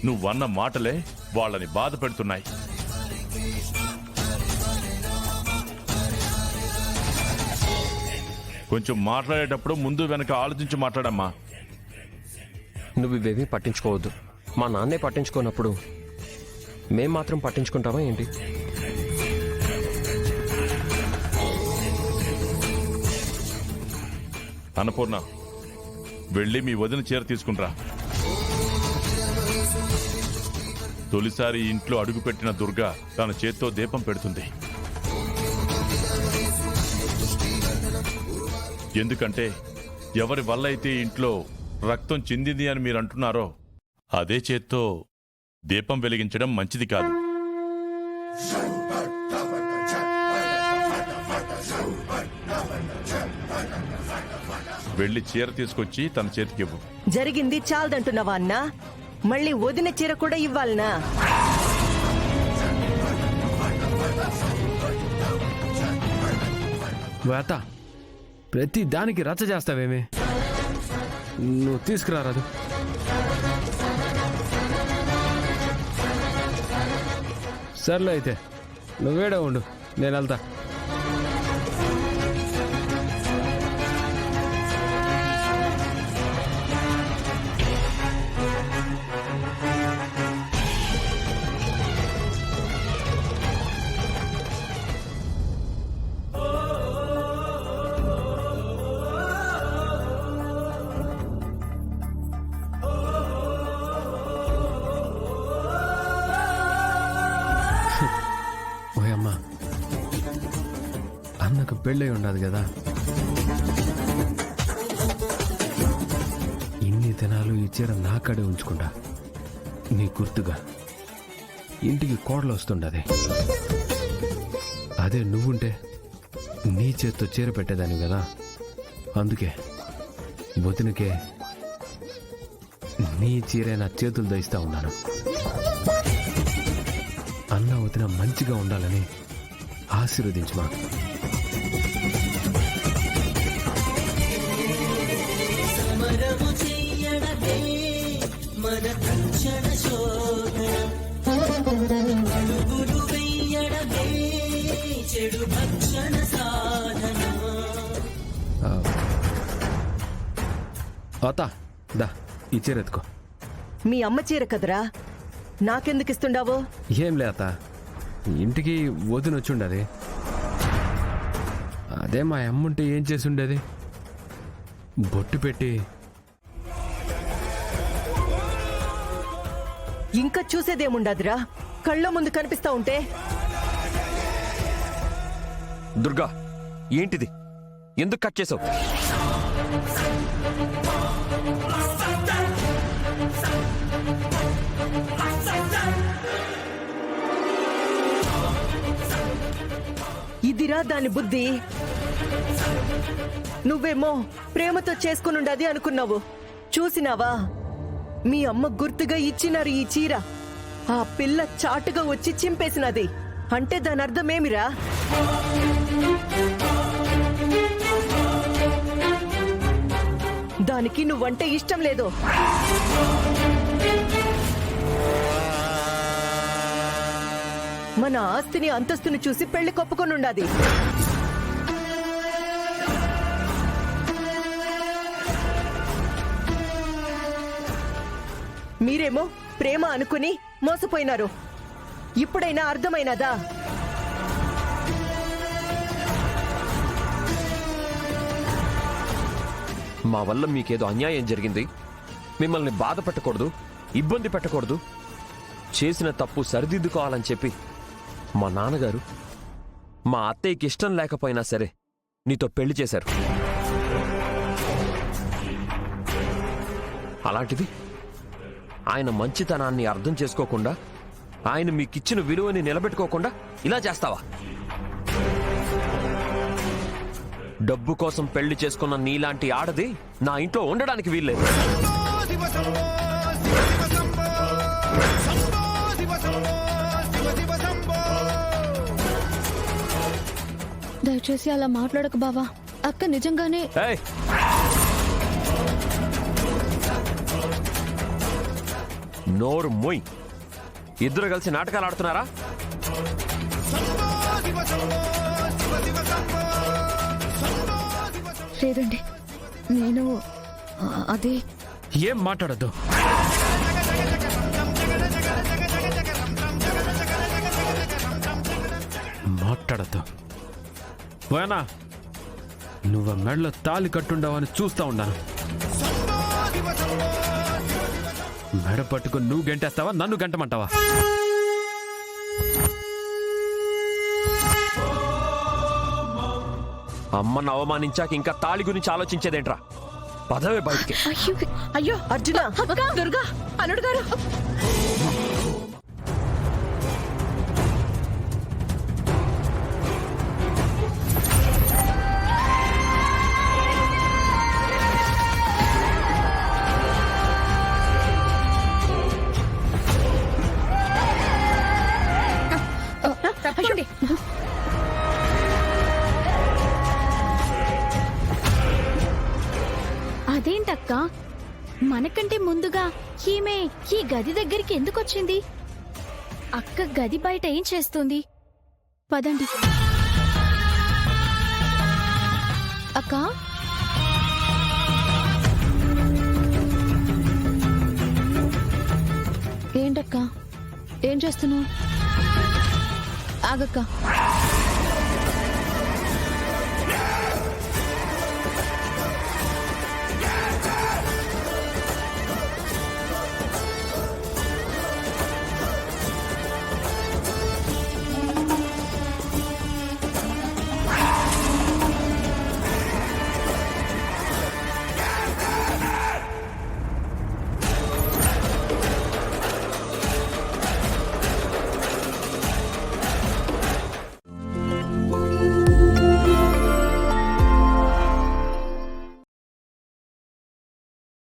నువ్వన్న మాటలే వాళ్ళని బాధ పెడుతున్నాయి. కొంచెం మాట్లాడేటప్పుడు ముందు వెనక ఆలోచించి మాట్లాడమ్మా. నువ్వు ఇవేమీ పట్టించుకోవద్దు. మా నాన్నే పట్టించుకోనప్పుడు మేం మాత్రం పట్టించుకుంటావా ఏంటి? అన్నపూర్ణ, వెళ్ళి మీ వదిన చీర తీసుకుంట్రా. తొలిసారి ఇంట్లో అడుగుపెట్టిన దుర్గా తన చేత్తో దీపం పెడుతుంది. ఎందుకంటే ఎవరి వల్ల అయితే ఇంట్లో రక్తం చిందింది అని మీరు అంటున్నారో అదే చేత్తో దీపం వెలిగించడం మంచిది కాదు. వెళ్ళి చీర తీసుకొచ్చి తన చేతికివ్వు. జరిగింది చాలదంటున్నావా అన్నా? మళ్ళీ వదిన చీర కూడా ఇవ్వాలనా? వేత ప్రతి దానికి రచ్చ చేస్తావేమి? నువ్వు తీసుకురారాదు. సర్లే అయితే నువ్వేడే ఉండు, నేను వెళ్తా. ఓయమ్మా, అన్నకు పెళ్ళై ఉండదు కదా. ఇన్ని దినాలు ఈ చీర నాకడే ఉంచుకుంటా, నీ గుర్తుగా. ఇంటికి కోడలు వస్తుండది. అదే నువ్వుంటే నీ చేత్తో చీర పెట్టేదాన్ని కదా. అందుకే వదినకే నీ చీరే నా చేతులు దయిస్తా ఉన్నాను. అన్న వదిన మంచిగా ఉండాలని ఆశీర్వదించమా. అతా దా, ఈ చీర ఎత్తుకో. మీ అమ్మ చీర కదరా, నాకెందుకు ఇస్తుండావో? ఏం లేత, ఇంటికి వదిన వచ్చుండది. అదే మా అమ్ముంటే ఏం చేసి ఉండేది? బొట్టు పెట్టి. ఇంకా చూసేదేముండదురా, కళ్ళ ముందు కనిపిస్తా ఉంటే. దుర్గా, ఏంటిది? ఎందుకు కట్ చేసావు? ఇదిరా దాని బుద్ధి. నువ్వేమో ప్రేమతో చేసుకునుండది అనుకున్నావు. చూసినావా, మీ అమ్మ గుర్తుగా ఇచ్చినారు ఈ చీర. ఆ పిల్ల చాటుగా వచ్చి చింపేసినది అంటే దాని అర్థమేమిరా? దానికి నువ్వంటే ఇష్టం లేదు. మన ఆస్తిని అంతస్తుని చూసి పెళ్లి కొప్పుకొనుండాది. మీరేమో ప్రేమ అనుకుని మోసపోయినారు. ఇప్పుడైనా అర్థమైనదా? మా వల్ల మీకేదో అన్యాయం జరిగింది, మిమ్మల్ని బాధ పెట్టకూడదు, ఇబ్బంది పెట్టకూడదు, చేసిన తప్పు సరిదిద్దుకోవాలని చెప్పి మా నాన్నగారు మా అత్తయ్యకి ఇష్టం లేకపోయినా సరే నీతో పెళ్లి చేశారు. అలాంటిది ఆయన మంచితనాన్ని అర్థం చేసుకోకుండా, ఆయన మీకిచ్చిన విలువని నిలబెట్టుకోకుండా ఇలా చేస్తావా? డబ్బు కోసం పెళ్లి చేసుకున్న నీలాంటి ఆడది నా ఇంట్లో ఉండడానికి వీల్లేదు. దయచేసి అలా మాట్లాడకు బావా. అక్క నిజంగానే. నోరు మొయ్. ఇద్దరు కలిసి నాటకాలు ఆడుతున్నారా? లేదండి, నేను అది ఏం మాట్లాడద్దు. మాట్లాడద్దు. పోయానా, నువ్వు మెడలో తాలి కట్టుండవని చూస్తా ఉన్నాను. మెడ పట్టుకుని నువ్వు గంటేస్తావా, నన్ను గంటమంటావా? అమ్మను అవమానించాక ఇంకా తాళి గురించి ఆలోచించేదేంట్రా? పదవే బయటికి. అయ్యో అయ్యో అర్జున, దుర్గా, అల్లుడు గారు. తప్పండి. అదేంటక్క, మనకంటే ముందుగా ఈమె ఈ గది దగ్గరికి ఎందుకు వచ్చింది? అక్క గది బయట ఏం చేస్తుంది? పదండి. అక్క, ఏంటక్క, ఏం చేస్తున్నావు? ఆగక్క.